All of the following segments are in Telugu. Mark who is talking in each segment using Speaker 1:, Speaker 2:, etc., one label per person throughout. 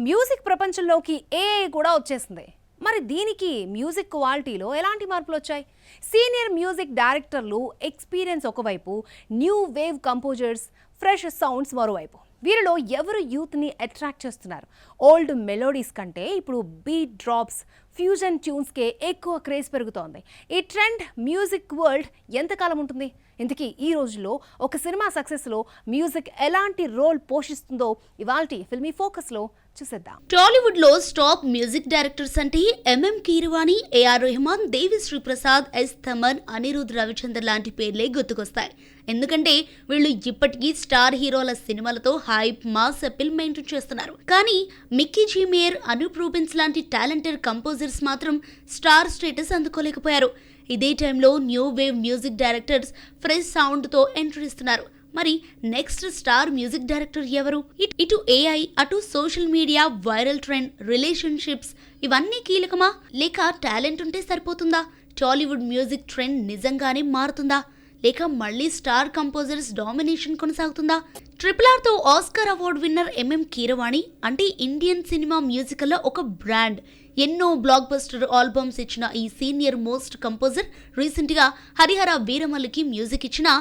Speaker 1: మ్యూజిక్ ప్రపంచంలోకి ఏఐ కూడా వచ్చేసింది. మరి దీనికి మ్యూజిక్ క్వాలిటీలో ఎలాంటి మార్పులు వచ్చాయి? సీనియర్ మ్యూజిక్ డైరెక్టర్లు ఎక్స్పీరియన్స్ ఒకవైపు, new wave composers fresh sounds మరోవైపు. వీరిలో ఎవరు యూత్ని అట్రాక్ట్ చేస్తున్నారు? ఓల్డ్ మెలోడీస్ కంటే ఇప్పుడు బీట్ డ్రాప్స్, ఫ్యూజన్ ట్యూన్స్కే ఎక్కువ క్రేజ్ పెరుగుతోంది. ఈ ట్రెండ్ మ్యూజిక్ వరల్డ్ ఎంతకాలం ఉంటుంది? ఇంతకీ ఈ రోజుల్లో ఒక సినిమా సక్సెస్లో మ్యూజిక్ ఎలాంటి రోల్ పోషిస్తుందో ఇవాల్టి ఫిల్మీ ఫోకస్లో చూసేద్దాం.
Speaker 2: టాలీవుడ్ లో టాప్ మ్యూజిక్ డైరెక్టర్స్ అంటే MM Keeravani, AR Rahman, Devi Sri Prasad, yes Thaman, Anirudh Ravichandra లాంటి పేర్లే గుర్తుకొస్తాయి. ఎందుకంటే వీళ్ళు ఇప్పటికీ స్టార్ హీరోల సినిమాలతో హైప్, మాస్ అపీల్ మెయింటైన్ చేస్తున్నారు. కానీ మిక్కీ జీ మేయర్, అనూప్ రూబెన్స్ లాంటి టాలెంటెడ్ కంపోజర్స్ మాత్రం స్టార్ స్టేటస్ అందుకోలేకపోయారు. ఇదే టైంలో new wave music directors fresh sound తో ఎంట్రీ ఇస్తున్నారు. మరి నెక్స్ట్ స్టార్ మ్యూజిక్ డైరెక్టర్ ఎవరు? ఇటు ఏఐ, అటు social media, viral trend, relationships ఇవన్నీ కీలకమా? లేక టాలెంట్ ఉంటే సరిపోతుందా? టాలీవుడ్ మ్యూజిక్ ట్రెండ్ నిజంగానే మారుతుందా? లేక మళ్ళీ స్టార్ కంపోజర్స్ డామినేషన్ కొనసాగుతుందా? RRR తో Oscar award winner MM Keeravani అంటే ఇండియన్ సినిమా మ్యూజికల్లో ఒక బ్రాండ్. ఎన్నో బ్లాక్ బస్టర్ ఆల్బమ్స్ ఇచ్చిన ఈ సీనియర్ మోస్ట్ కంపోజర్ రీసెంట్ గా హరిహర వీరమల్లికి మ్యూజిక్ ఇచ్చినా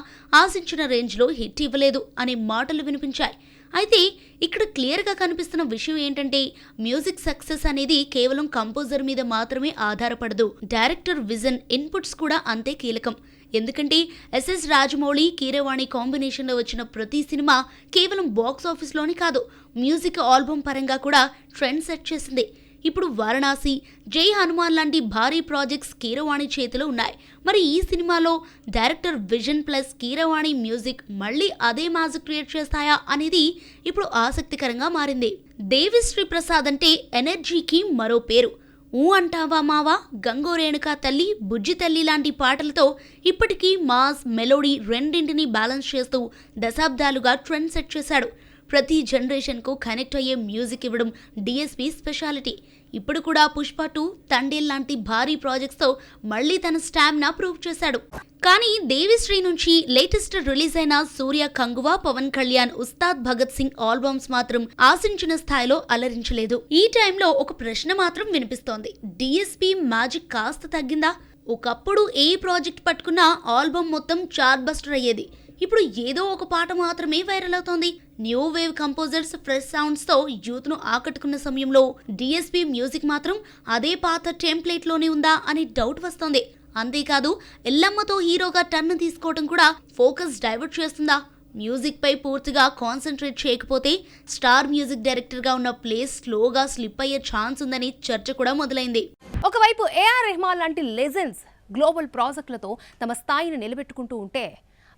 Speaker 2: ఆశించిన రేంజ్ లో హిట్ ఇవ్వలేదు అనే మాటలు వినిపించాయి. అయితే ఇక్కడ క్లియర్ గా కనిపిస్తున్న విషయం ఏంటంటే మ్యూజిక్ సక్సెస్ అనేది కేవలం కంపోజర్ మీద మాత్రమే ఆధారపడదు. డైరెక్టర్ విజన్, ఇన్పుట్స్ కూడా అంతే కీలకం. ఎందుకంటే ఎస్ఎస్ రాజమౌళి, కీరవాణి కాంబినేషన్లో వచ్చిన ప్రతి సినిమా కేవలం బాక్స్ ఆఫీస్లోనే కాదు, మ్యూజిక్ ఆల్బమ్ పరంగా కూడా ట్రెండ్ సెట్ చేసింది. ఇప్పుడు వారణాసి, జై హనుమాన్ లాంటి భారీ ప్రాజెక్ట్స్ కీరవాణి చేతిలో ఉన్నాయి. మరి ఈ సినిమాలో director vision plus Keeravani music మళ్ళీ అదే మ్యాజిక్ క్రియేట్ చేస్తాయా అనేది ఇప్పుడు ఆసక్తికరంగా మారింది. దేవి శ్రీ ప్రసాద్ అంటే ఎనర్జీకి మరో పేరు. ఊ అంటావా మావా, గంగో రేణుకా తల్లి, బుజ్జి తల్లి లాంటి పాటలతో ఇప్పటికీ మాస్, మెలోడీ రెండింటినీ బ్యాలెన్స్ చేస్తూ దశాబ్దాలుగా ట్రెండ్ సెట్ చేశాడు. ప్రతి జనరేషన్కు కనెక్ట్ అయ్యే మ్యూజిక్ ఇవ్వడం డిఎస్పీ స్పెషాలిటీ. ఇప్పుడు కూడా పుష్ప 2, తండేల్ లాంటి భారీ ప్రాజెక్ట్స్తో మళ్ళీ తన స్టామినా ప్రూవ్ చేశాడు. కానీ దేవిశ్రీ నుంచి లేటెస్ట్ రిలీజ్ అయిన సూర్య, కంగువా, పవన్ కళ్యాణ్, ఉస్తాద్ భగత్ సింగ్ ఆల్బమ్స్ మాత్రం ఆశించిన స్థాయిలో అలరించలేదు. ఈ టైంలో ఒక ప్రశ్న మాత్రం వినిపిస్తోంది. డిఎస్పీ మ్యాజిక్ కాస్త తగ్గిందా? ఒకప్పుడు ఏ ప్రాజెక్ట్ పట్టుకున్నా ఆల్బమ్ మొత్తం చార్ట్ బస్టర్ అయ్యేది. ఇప్పుడు ఏదో ఒక పాట మాత్రమే వైరల్ అవుతోంది. New wave composers fresh sounds తో యూత్ ను ఆకట్టుకున్న సమయంలో డిఎస్పీ మ్యూజిక్ మాత్రం అదే పాత టెంప్లేట్ లోనే ఉందా అని డౌట్ వస్తోంది. అంతేకాదు ఎల్లమ్మతో హీరోగా టర్న్ తీసుకోవడం కూడా ఫోకస్ డైవర్ట్ చేస్తుందా? మ్యూజిక్ పై పూర్తిగా కాన్సన్ట్రేట్ చేయకపోతే స్టార్ మ్యూజిక్ డైరెక్టర్ గా ఉన్న ప్లేస్ స్లోగా స్లిప్ అయ్యే ఛాన్స్ ఉందని చర్చ కూడా మొదలైంది.
Speaker 1: ఒకవైపు ఏఆర్ రెహమాన్ లాంటి లెజెండ్స్ గ్లోబల్ ప్రాజెక్టులతో తమ స్థాయిని నిలబెట్టుకుంటూ ఉంటే,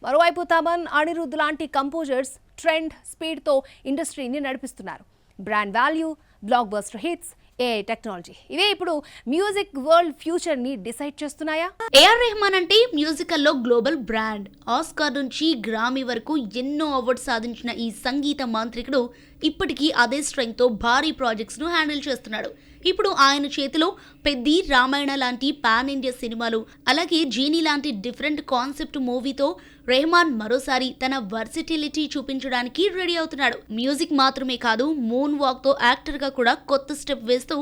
Speaker 1: మరోవైపు తమన్, అనిరుద్ లాంటి కంపోజర్స్ ట్రెండ్, స్పీడ్తో ఇండస్ట్రీని నడిపిస్తున్నారు. Brand value, block buster hits, AI technology ఇవే ఇప్పుడు మ్యూజిక్ వరల్డ్ ఫ్యూచర్ ని డిసైడ్ చేస్తున్నాయా?
Speaker 2: ఏఆర్ రెహమాన్ అంటే మ్యూజికల్లో గ్లోబల్ బ్రాండ్. ఆస్కార్ నుంచి గ్రామీ వరకు ఎన్నో అవార్డ్స్ సాధించిన ఈ సంగీత మాంత్రికుడు ఇప్పటికీ అదే స్ట్రెంగ్త్ తో భారీ ప్రాజెక్ట్స్ ను హ్యాండిల్ చేస్తున్నాడు. ఇప్పుడు ఆయన చేతిలో పెద్ది, రామాయణ లాంటి పాన్ ఇండియా సినిమాలు, అలాగే జీనీ లాంటి డిఫరెంట్ కాన్సెప్ట్ మూవీతో రెహమాన్ మరోసారి తన వర్సిటిలిటీ చూపించడానికి రెడీ అవుతున్నాడు. మ్యూజిక్ మాత్రమే కాదు, మూన్ వాక్ తో యాక్టర్ గా కూడా కొత్త స్టెప్ వేస్తూ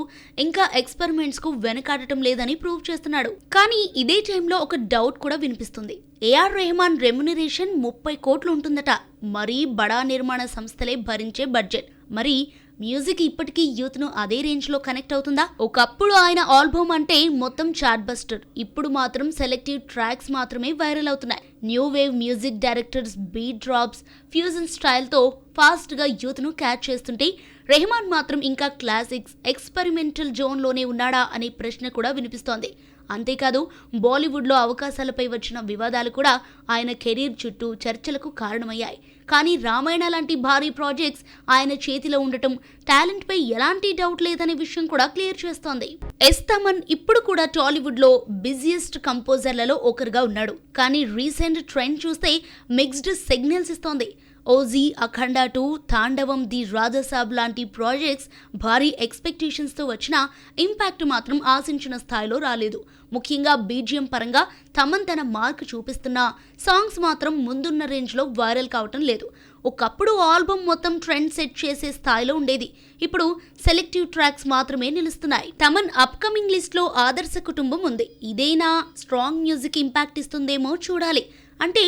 Speaker 2: ఇంకా ఎక్స్పెరిమెంట్స్ కు వెనకాడటం లేదని ప్రూవ్ చేస్తున్నాడు. కానీ ఇదే టైంలో ఒక డౌట్ కూడా వినిపిస్తుంది. ఏఆర్ రెహమాన్ రెమ్యునరేషన్ 30 కోట్లు ఉంటుందట. మరీ బడా నిర్మాణ సంస్థలే భరించే బడ్జెట్. మరి మ్యూజిక్ ఇప్పటికీ యూత్ ను అదే రేంజ్ లో కనెక్ట్ అవుతుందా? ఒకప్పుడు ఆయన ఆల్బమ్ అంటే మొత్తం చార్ట్ బస్టర్. ఇప్పుడు మాత్రం సెలెక్టివ్ ట్రాక్స్ మాత్రమే వైరల్ అవుతున్నాయి. New wave music directors beat drops, fusion style తో ఫాస్ట్ గా యూత్ ను క్యాచ్ చేస్తుంటే, రెహమాన్ మాత్రం ఇంకా క్లాసిక్స్, ఎక్స్పెరిమెంటల్ జోన్ లోనే ఉన్నాడా అనే ప్రశ్న కూడా వినిపిస్తోంది. అంతేకాదు బాలీవుడ్లో అవకాశాలపై వచ్చిన వివాదాలు కూడా ఆయన కెరీర్ చుట్టూ చర్చలకు కారణమయ్యాయి. కానీ రామాయణ లాంటి భారీ ప్రాజెక్ట్స్ ఆయన చేతిలో ఉండటం టాలెంట్ పై ఎలాంటి డౌట్ లేదనే విషయం కూడా క్లియర్ చేస్తోంది. ఎస్ థమన్ ఇప్పుడు కూడా టాలీవుడ్ లో బిజియెస్ట్ కంపోజర్లలో ఒకరుగా ఉన్నాడు. కానీ రీసెంట్ ట్రెండ్ చూస్తే మిక్స్డ్ సిగ్నల్స్ ఇస్తోంది. ఓజీ, అఖండ 2, తాండవం, ది రాజాసాబ్ లాంటి ప్రాజెక్ట్స్ భారీ ఎక్స్పెక్టేషన్స్తో వచ్చినా ఇంపాక్ట్ మాత్రం ఆశించిన స్థాయిలో రాలేదు. ముఖ్యంగా బీజిఎం పరంగా తమన్ తన మార్క్ చూపిస్తున్నా సాంగ్స్ మాత్రం ముందున్న రేంజ్లో వైరల్ కావటం లేదు. ఒకప్పుడు ఆల్బమ్ మొత్తం ట్రెండ్ సెట్ చేసే స్థాయిలో ఉండేది. ఇప్పుడు సెలెక్టివ్ ట్రాక్స్ మాత్రమే నిలుస్తున్నాయి. తమన్ అప్కమింగ్ లిస్ట్ లో ఆదర్శ కుటుంబం ఉంది. ఇదేనా స్ట్రాంగ్ మ్యూజిక్ ఇంపాక్ట్ ఇస్తుందేమో చూడాలి. అంటే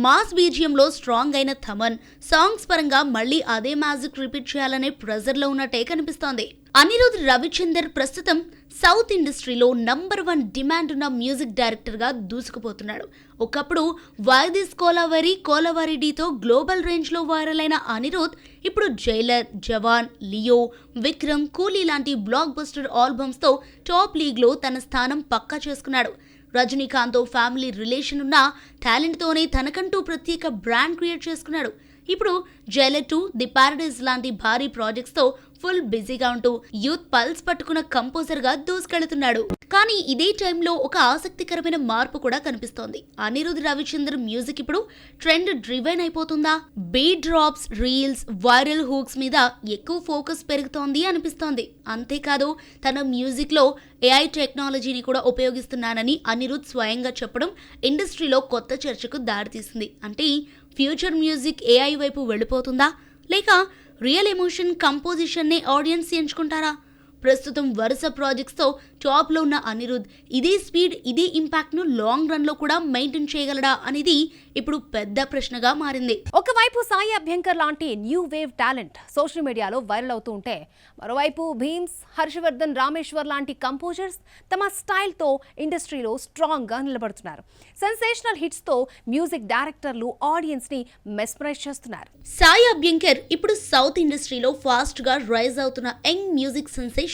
Speaker 2: మాస్ బీజియంలో స్ట్రాంగ్ అయిన థమన్ సాంగ్స్ పరంగా మళ్ళీ అదే మ్యాజిక్ రిపీట్ చేయాలనే ప్రెజర్లో ఉన్నట్టే కనిపిస్తోంది. అనిరుద్ రవిచందర్ ప్రస్తుతం సౌత్ ఇండస్ట్రీలో #1 డిమాండ్ ఉన్న మ్యూజిక్ డైరెక్టర్గా దూసుకుపోతున్నాడు. ఒకప్పుడు వైదిస్ కోలవారిడితో గ్లోబల్ రేంజ్లో వైరల్ అయిన అనిరుద్ ఇప్పుడు జైలర్, జవాన్, లియో, విక్రమ్, కూలీ లాంటి బ్లాక్ బస్టర్ ఆల్బమ్స్తో టాప్ లీగ్లో తన స్థానం పక్కా చేసుకున్నాడు. రజనీకాంత్తో ఫ్యామిలీ రిలేషన్ ఉన్న టాలెంట్తోనే తనకంటూ ప్రత్యేక బ్రాండ్ క్రియేట్ చేసుకున్నాడు. ఇప్పుడు జైలర్ 2, ది పారడైజ్ లాంటి భారీ ప్రాజెక్ట్స్తో ఫుల్ బిజీగా ఉంటూ యూత్ పల్స్ పట్టుకున్న కంపోజర్గా దూసుకెళ్తున్నాడు. కానీ ఇదే టైంలో ఒక ఆసక్తికరమైన మార్పు కూడా కనిపిస్తోంది. అనిరుద్ రవిచందర్ మ్యూజిక్ ఇప్పుడు ట్రెండ్ డ్రివెన్ అయిపోతుందా? Beat drops, reels, viral hooks మీద ఎక్కువ ఫోకస్ పెరుగుతోంది అనిపిస్తోంది. అంతేకాదు తన మ్యూజిక్లో AI టెక్నాలజీని కూడా ఉపయోగిస్తున్నానని అనిరుద్ స్వయంగా చెప్పడం ఇండస్ట్రీలో కొత్త చర్చకు దారితీసింది. అంటే ఫ్యూచర్ మ్యూజిక్ AI వైపు వెళ్ళిపోతుందా, లేక రియల్ ఎమోషన్ కంపోజిషన్నే ఆడియన్స్ ఎంచుకుంటారా? ప్రస్తుతం వరుస ప్రాజెక్ట్స్తో టాప్లో ఉన్న అనిరుద్ ఇదే స్పీడ్, ఇదే ఇంపాక్ట్ను లాంగ్ రన్లో కూడా మెయింటైన్ చేయగలడా అనేది ఇప్పుడు పెద్ద ప్రశ్నగా మారింది.
Speaker 1: ఒకవైపు సాయి అభ్యంకర్ లాంటి న్యూ వేవ్ టాలెంట్ సోషల్ మీడియాలో వైరల్ అవుతూ ఉంటే, మరోవైపు భీమ్స్, హర్షవర్ధన్, రామేశ్వర్ లాంటి కంపోజర్స్ తమ స్టైల్తో ఇండస్ట్రీలో స్ట్రాంగ్గా నిలబడుతున్నారు. సెన్సేషనల్ హిట్స్తో మ్యూజిక్ డైరెక్టర్లు ఆడియన్స్ని మెస్మరైజ్ చేస్తున్నారు.
Speaker 2: సాయి అభ్యంకర్ ఇప్పుడు సౌత్ ఇండస్ట్రీలో ఫాస్ట్గా రైజ్ అవుతున్న యంగ్ మ్యూజిక్ సెన్సేషన్.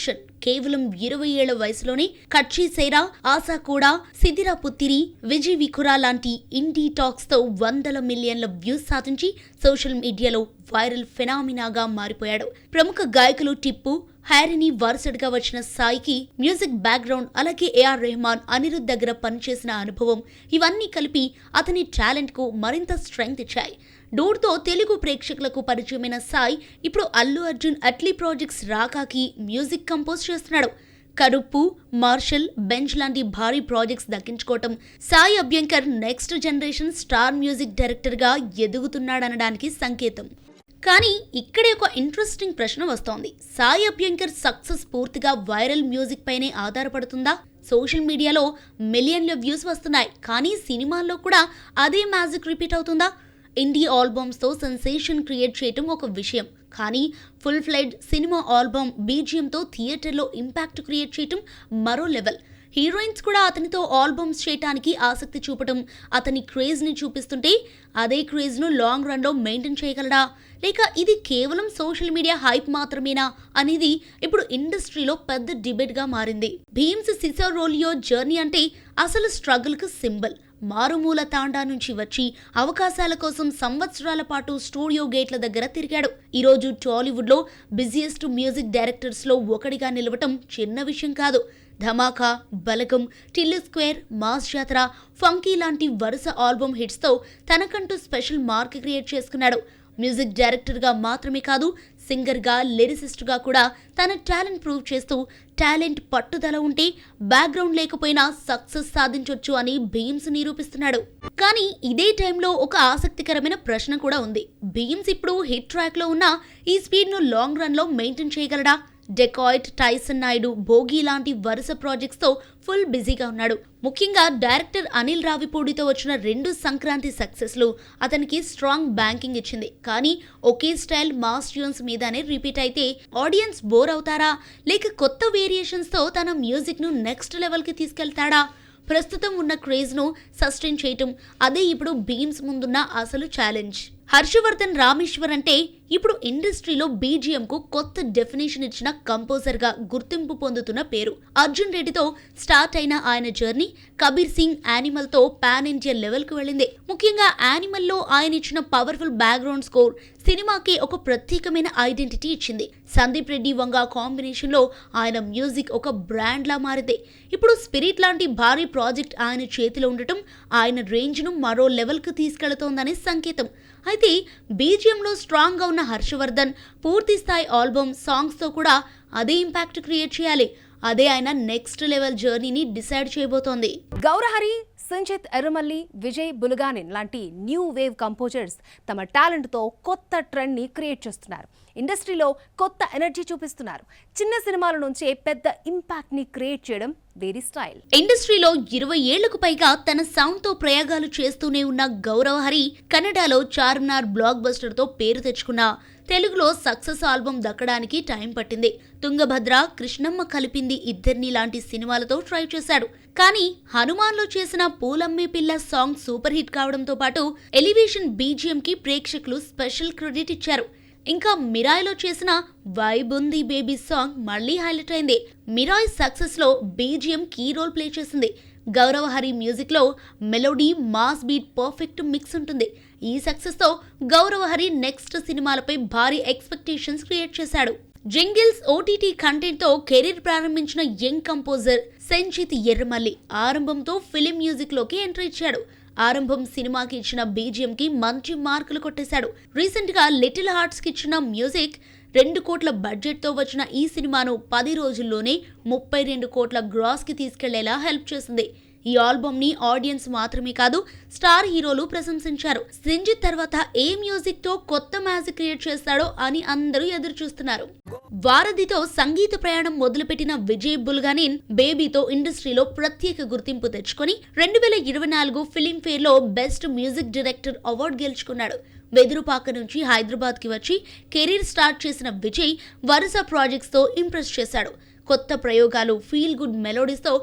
Speaker 2: కేవలం 20 ఏళ్ల వయసులోనే కచ్చి సేరా, ఆశా కూడా, సిదిరా పుత్తిరి, విజయ్ వికురా లాంటి ఇండీ టాక్స్ తో 100 మిలియన్ల వ్యూస్ సాధించి సోషల్ మీడియాలో వైరల్ ఫెనామినాగా మారిపోయాడు. ప్రముఖ గాయకులు టిప్పు, హ్యారీని వరుసగా వచ్చిన సాయికి మ్యూజిక్ బ్యాక్గ్రౌండ్, అలాగే AR రెహమాన్, అనిరుద్ దగ్గర పనిచేసిన అనుభవం ఇవన్నీ కలిపి అతని టాలెంట్ కు మరింత స్ట్రెంగ్త్ ఇచ్చాయి. డూడ్తో తెలుగు ప్రేక్షకులకు పరిచయమైన సాయి ఇప్పుడు అల్లు అర్జున్, అట్లీ ప్రాజెక్ట్స్ రాకాకి మ్యూజిక్ కంపోజ్ చేస్తున్నాడు. కరుప్పు, మార్షల్, బెంచ్ లాంటి భారీ ప్రాజెక్ట్స్ దక్కించుకోవటం Sai Abhyankar next generation star music డైరెక్టర్గా ఎదుగుతున్నాడనడానికి సంకేతం. కానీ ఇక్కడే ఒక ఇంట్రెస్టింగ్ ప్రశ్న వస్తోంది. సాయి అభ్యంకర్ సక్సెస్ పూర్తిగా వైరల్ మ్యూజిక్ పైనే ఆధారపడుతుందా? సోషల్ మీడియాలో మిలియన్ల వ్యూస్ వస్తున్నాయి, కానీ సినిమాల్లో కూడా అదే మ్యాజిక్ రిపీట్ అవుతుందా? ఇండీ ఆల్బమ్స్తో సెన్సేషన్ క్రియేట్ చేయటం ఒక విషయం, కానీ ఫుల్ ఫ్లెడ్జ్ సినిమా ఆల్బమ్ బీజిఎంతో థియేటర్లో ఇంపాక్ట్ క్రియేట్ చేయటం మరో లెవెల్. హీరోయిన్స్ కూడా అతనితో ఆల్బమ్స్ చేయటానికి ఆసక్తి చూపటం, అతని క్రేజ్ని చూపిస్తుంటే అదే క్రేజ్ను లాంగ్ రన్లో మెయింటైన్ చేయగలడా, లేక ఇది కేవలం సోషల్ మీడియా హైప్ మాత్రమేనా అనేది ఇప్పుడు ఇండస్ట్రీలో పెద్ద డిబేట్గా మారింది. భీమ్స్ సిసోరోలియో జర్నీ అంటే అసలు స్ట్రగుల్కు సింబల్. మారుమూల తాండా నుంచి వచ్చి అవకాశాల కోసం సంవత్సరాల పాటు స్టూడియో గేట్ల దగ్గర తిరిగాడు. ఈరోజు టాలీవుడ్లో బిజియెస్ట్ మ్యూజిక్ డైరెక్టర్స్లో ఒకటిగా నిలవటం చిన్న విషయం కాదు. ధమాకా, బలగం, టిల్లు స్క్వేర్, మాస్ జాతర, ఫంకీ లాంటి వరుస ఆల్బమ్ హిట్స్తో తనకంటూ స్పెషల్ మార్క్ క్రియేట్ చేసుకున్నాడు. మ్యూజిక్ డైరెక్టర్గా మాత్రమే కాదు, సింగర్గా, లిరిసిస్ట్గా కూడా తన టాలెంట్ ప్రూవ్ చేస్తూ టాలెంట్ పట్టుదల ఉంటే బ్యాక్గ్రౌండ్ లేకపోయినా సక్సెస్ సాధించొచ్చు అని భీమ్స్ నిరూపిస్తున్నాడు. కానీ ఇదే టైంలో ఒక ఆసక్తికరమైన ప్రశ్న కూడా ఉంది. భీమ్స్ ఇప్పుడు హిట్ ట్రాక్లో ఉన్న ఈ స్పీడ్ను లాంగ్ రన్లో మెయింటైన్ చేయగలడా? డెకాయిట్, టైసన్ నాయుడు, భోగి లాంటి వరుస ప్రాజెక్ట్స్తో ఫుల్ బిజీగా ఉన్నాడు. ముఖ్యంగా డైరెక్టర్ అనిల్ రావిపూడితో వచ్చిన 2 సంక్రాంతి సక్సెస్లు అతనికి స్ట్రాంగ్ బ్యాంకింగ్ ఇచ్చింది. కానీ ఒకే స్టైల్ మాస్ ట్యూన్స్ మీదనే రిపీట్ అయితే ఆడియన్స్ బోర్ అవుతారా, లేక కొత్త వేరియేషన్స్తో తన మ్యూజిక్ను నెక్స్ట్ లెవెల్కి తీసుకెళ్తాడా? ప్రస్తుతం ఉన్న క్రేజ్ను సస్టైన్ చేయటం అదే ఇప్పుడు భీమ్స్ ముందున్న అసలు ఛాలెంజ్. హర్షవర్ధన్, రామేశ్వర్ అంటే ఇప్పుడు ఇండస్ట్రీలో బీజిఎంకు కొత్త డెఫినేషన్ ఇచ్చిన కంపోజర్గా గుర్తింపు పొందుతున్న పేరు. అర్జున్ రెడ్డితో స్టార్ట్ అయిన ఆయన జర్నీ కబీర్ సింగ్, యానిమల్తో పాన్ ఇండియా లెవెల్కు వెళ్ళింది. ముఖ్యంగా యానిమల్లో ఆయన ఇచ్చిన పవర్ఫుల్ బ్యాక్గ్రౌండ్ స్కోర్ సినిమాకి ఒక ప్రత్యేకమైన ఐడెంటిటీ ఇచ్చింది. సందీప్ రెడ్డి, వంగ కాంబినేషన్లో ఆయన మ్యూజిక్ ఒక బ్రాండ్లా మారింది. ఇప్పుడు స్పిరిట్ లాంటి భారీ ప్రాజెక్ట్ ఆయన చేతిలో ఉండటం ఆయన రేంజ్ను మరో లెవెల్కు తీసుకెళ్తోందనే సంకేతం. అయితే బీజిఎంలో స్ట్రాంగ్గా ఉన్న హర్షవర్ధన్ పూర్తి స్థాయి ఆల్బమ్ సాంగ్స్తో కూడా అదే ఇంపాక్ట్ క్రియేట్ చేయాలి. అదే ఆయన నెక్స్ట్ లెవెల్ జర్నీని డిసైడ్ చేయబోతోంది.
Speaker 1: గౌరహరి, సంజిత్ ఎర్రమల్లి, విజయ్ బుల్గానిన్ లాంటి న్యూ వేవ్ కంపోజర్స్ తమ టాలెంట్తో కొత్త ట్రెండ్ని క్రియేట్ చేస్తున్నారు. ఇండస్ట్రీలో కొత్త ఎనర్జీ చూపిస్తున్నారు. చిన్న సినిమాల నుంచే పెద్ద ఇంపాక్ట్ని క్రియేట్ చేయడం వీరి స్టైల్.
Speaker 2: ఇండస్ట్రీలో 20 ఏళ్లకు పైగా తన సౌండ్ తో ప్రయోగాలు చేస్తూనే ఉన్న గౌరవ్ హరి కన్నడలో చార్మినార్ బ్లాక్ బస్టర్ తో పేరు తెచ్చుకున్న తెలుగులో సక్సెస్ ఆల్బమ్ దక్కడానికి టైం పట్టింది. తుంగభద్ర, కృష్ణమ్మ కలిపింది ఇద్దరిని లాంటి సినిమాలతో ట్రై చేశాడు. కానీ హనుమాన్లో చేసిన పూలమ్మే పిల్ల సాంగ్ సూపర్ హిట్ కావడంతో పాటు ఎలివేషన్ బీజిఎం కి ప్రేక్షకులు స్పెషల్ క్రెడిట్ ఇచ్చారు. ఇంకా మిరాయ్లో చేసిన వైబ్ ఉంది బేబీ సాంగ్ మళ్లీ హైలైట్ అయింది. మిరాయ్ సక్సెస్ లో బీజిఎం కీ రోల్ ప్లే చేసింది. గౌరవ్ హరి మ్యూజిక్ లో melody, mass beat perfect mix ఉంటుంది. ఈ సక్సెస్ తో గౌరవ్ హరి నెక్స్ట్ సినిమాలపై భారీ ఎక్స్పెక్టేషన్స్ క్రియేట్ చేశాడు. జింగిల్స్ ఓటీటీ కంటెంట్ తో కెరీర్ ప్రారంభించిన యంగ్ కంపోజర్ సంజిత్ ఎర్రమల్లి ఆరంభంతో ఫిలిం మ్యూజిక్ లోకి ఎంట్రీ ఇచ్చాడు. ఆరంభం సినిమాకి ఇచ్చిన బీజిఎం కి మంచి మార్కులు కొట్టేశాడు. రీసెంట్ గా లిటిల్ హార్ట్స్ కి ఇచ్చిన మ్యూజిక్ 2 కోట్ల బడ్జెట్ తో వచ్చిన ఈ సినిమాను 10 రోజుల్లోనే 32 కోట్ల గ్రాస్ కి తీసుకెళ్లేలా హెల్ప్ చేసింది. ఈ ఆల్బమ్ ని ఆడియన్స్ మాత్రమే కాదు, స్టార్ హీరోలు ప్రశంసించారు. సంజిత్ తర్వాత ఏ మ్యూజిక్ తో కొత్త మ్యాజిక్ క్రియేట్ చేస్తాడో అని అందరూ ఎదురు చూస్తున్నారు. వారధితో సంగీత ప్రయాణం మొదలుపెట్టిన విజయ్ బుల్గానిన్ బేబీతో ఇండస్ట్రీలో ప్రత్యేక గుర్తింపు తెచ్చుకొని 2024 ఫిలింఫేర్ లో బెస్ట్ మ్యూజిక్ డైరెక్టర్ అవార్డు గెలుచుకున్నాడు. వెదురుపాక నుంచి హైదరాబాద్ కి వచ్చి కెరీర్ స్టార్ట్ చేసిన విజయ్ వరుస ప్రాజెక్ట్స్ తో ఇంప్రెస్ చేశాడు. కొత్త ప్రయోగాలు, ఫీల్ గుడ్ మెలోడీస్ తో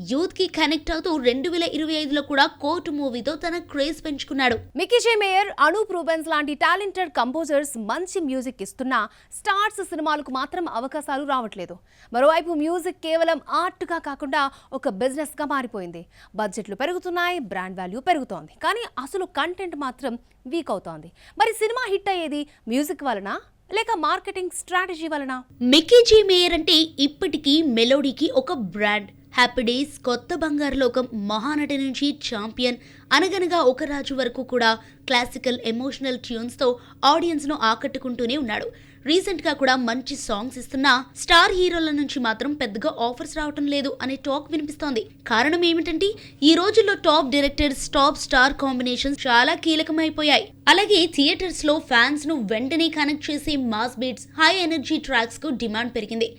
Speaker 2: యూత్ కి కనెక్ట్ అవుతూ 2025లో కూడా కోర్టు మూవీతో తన క్రేజ్ పెంచుకున్నాడు.
Speaker 1: మికీ జే మేయర్, అనూప్ రూబెన్స్ లాంటి టాలెంటెడ్ కంపోజర్స్ మంచి మ్యూజిక్ ఇస్తున్నా స్టార్స్ సినిమాలకు మాత్రం అవకాశాలు రావట్లేదు. మరోవైపు మ్యూజిక్ కేవలం ఆర్ట్గా కాకుండా ఒక బిజినెస్గా మారిపోయింది. బడ్జెట్లు పెరుగుతున్నాయి, బ్రాండ్ వాల్యూ పెరుగుతోంది, కానీ అసలు కంటెంట్ మాత్రం వీక్ అవుతోంది. మరి సినిమా హిట్ అయ్యేది మ్యూజిక్ వలన లేక మార్కెటింగ్ స్ట్రాటజీ వలన?
Speaker 2: మికీ జే మేయర్ అంటే ఇప్పటికీ మెలోడీకి ఒక బ్రాండ్. హ్యాపీ డేస్, కొత్త బంగారు లోకం, మహానటి నుంచి ఛాంపియన్, అనగనగా ఒక రాజు వరకు కూడా క్లాసికల్ ఎమోషనల్ ట్యూన్స్తో ఆడియన్స్ను ఆకట్టుకుంటూనే ఉన్నాడు. రీసెంట్గా కూడా మంచి సాంగ్స్ ఇస్తున్నా స్టార్ హీరోల నుంచి మాత్రం పెద్దగా ఆఫర్స్ రావటం లేదు అనే టాక్ వినిపిస్తోంది. కారణం ఏమిటంటే ఈ రోజుల్లో top directors, top star combinations చాలా కీలకమైపోయాయి. అలాగే థియేటర్స్ లో ఫ్యాన్స్ ను వెంటనే కనెక్ట్ చేసే mass beats, high energy tracks కు డిమాండ్ పెరిగింది.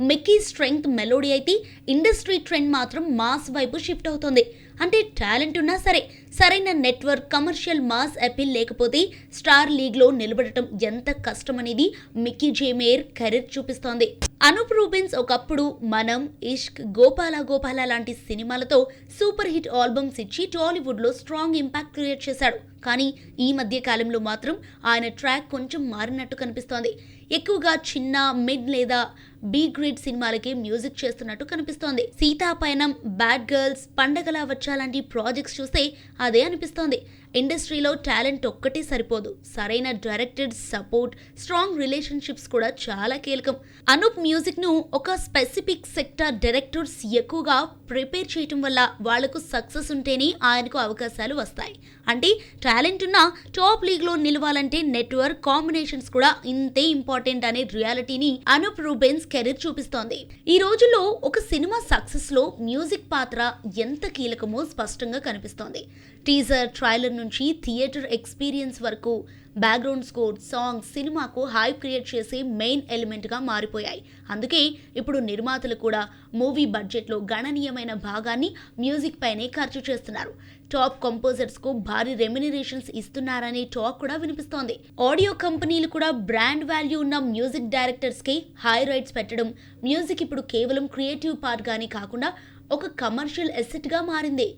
Speaker 2: మిక్కీ స్ట్రెంగ్త్ మెలోడీ అయితే ఇండస్ట్రీ ట్రెండ్ మాత్రం మాస్ వైపు షిఫ్ట్ అవుతోంది. అంటే టాలెంట్ ఉన్నా సరే సరైన నెట్వర్క్, కమర్షియల్ మాస్ అపీల్ లేకపోతే స్టార్ లీగ్ లో నిలబడటం ఎంత కష్టమనేది మికీ జే మేయర్ కెరీర్ చూపిస్తోంది. అనూప్ రూబెన్స్ ఒకప్పుడు మనం, ఇష్క్, గోపాల గోపాల లాంటి సినిమాలతో సూపర్ హిట్ ఆల్బమ్స్ ఇచ్చి టాలీవుడ్ లో స్ట్రాంగ్ ఇంపాక్ట్ క్రియేట్ చేశాడు. కానీ ఈ మధ్య కాలంలో మాత్రం ఆయన ట్రాక్ కొంచెం మారినట్టు కనిపిస్తోంది. ఎక్కువగా చిన్న, మిడ్ లేదా బీ గ్రేడ్ సినిమాలకే మ్యూజిక్ చేస్తున్నట్టు కనిపిస్తోంది. సీతాపయనం, బ్యాడ్ గర్ల్స్, పండగలా వచ్చాలాంటి ప్రాజెక్ట్స్ చూస్తే అదే అనిపిస్తోంది. ఇండస్ట్రీలో టాలెంట్ ఒక్కటే సరిపోదు, సరైన డైరెక్టెడ్ సపోర్ట్, స్ట్రాంగ్ రిలేషన్షిప్స్ కూడా చాలా కీలకం. అనూప్ మ్యూజిక్ ను ఒక స్పెసిఫిక్ సెక్టర్ డైరెక్టర్స్ ఎక్కువగా ప్రిపేర్ చేయటం వల్ల వాళ్లకు సక్సెస్ ఉంటేనే ఆయనకు అవకాశాలు వస్తాయి. అంటే టాలెంట్ ఉన్న టాప్ లీగ్ లో నిలవాలంటే నెట్వర్క్, కాంబినేషన్స్ కూడా ఇంతే ఇంపార్టెంట్ అనే రియాలిటీని అనూప్ రూబెన్స్ కెరీర్ చూపిస్తోంది. ఈ రోజుల్లో ఒక సినిమా సక్సెస్ లో మ్యూజిక్ పాత్ర ఎంత కీలకమో స్పష్టంగా కనిపిస్తోంది. టీజర్, ట్రైలర్ నుంచి థియేటర్ ఎక్స్పీరియన్స్ వరకు బ్యాక్గ్రౌండ్ స్కోర్, సాంగ్స్ సినిమాకు హైప్ క్రియేట్ చేసే మెయిన్ ఎలిమెంట్గా మారిపోయాయి. అందుకే ఇప్పుడు నిర్మాతలు కూడా మూవీ బడ్జెట్లో గణనీయమైన భాగాన్ని మ్యూజిక్ పైనే ఖర్చు చేస్తున్నారు. టాప్ కంపోజర్స్ కు భారీ రెమ్యునరేషన్స్ ఇస్తున్నారనే టాక్ కూడా వినిపిస్తోంది. ఆడియో కంపెనీలు కూడా బ్రాండ్ వాల్యూ ఉన్న మ్యూజిక్ డైరెక్టర్స్ కి హై రైట్స్ పెట్టడం, మ్యూజిక్ ఇప్పుడు కేవలం క్రియేటివ్ పార్ట్ గానే కాకుండా ఒక కమర్షియల్ ఎసెట్ గా మారింది.